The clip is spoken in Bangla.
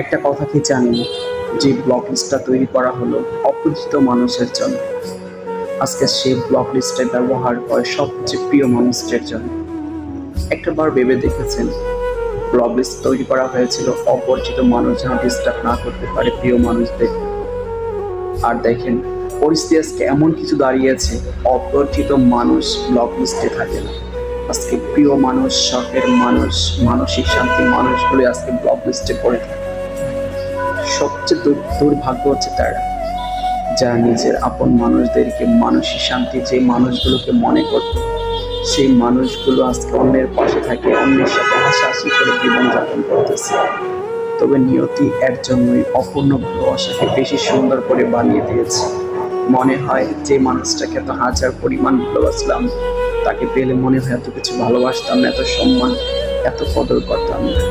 একটা কথা কি জানেন, যে ব্লক লিস্টটা তৈরি করা হলো অপরিচিত মানুষের জন্য, আজকে সেই ব্লক লিস্টে ব্যবহার করে সবচেয়ে প্রিয় মানুষদের জন্য। একটা বার ভেবে দেখেছেন, ব্লক লিস্ট তৈরি করা হয়েছিল অপরিচিত মানুষ যেন ডিস্টার্ব না করতে পারে প্রিয় মানুষদের। আর দেখেন, পরিস্থিতি আজকে এমন কিছু দাঁড়িয়েছে, অপরিচিত মানুষ ব্লক লিস্টে থাকে না। আজকে প্রিয় মানুষ, শখের মানুষ, মানসিক শান্তির মানুষগুলো আজকে ব্লক লিস্টে পড়ে থাকে। সবচেয়ে দুর্ভাগ্য হচ্ছে তারা, যারা নিজের আপন মানুষদেরকে মানসিক শান্তি, যে মানুষগুলোকে মনে করত, সেই মানুষগুলো আজকে অন্যের পাশে থাকে, অন্যের সাথে হাসাহাসি করে জীবনযাপন করতেছে। তবে নিয়তি এর জন্যই অপূর্ণ ভালোবাসাকে বেশি সুন্দর করে বানিয়ে দিয়েছে। মনে হয় যে মানুষটাকে এত হাজার পরিমাণ ভালোবাসলাম, তাকে পেলে মনে হয় এত কিছু ভালোবাসতাম না, এত সম্মান, এত কদর করতাম না।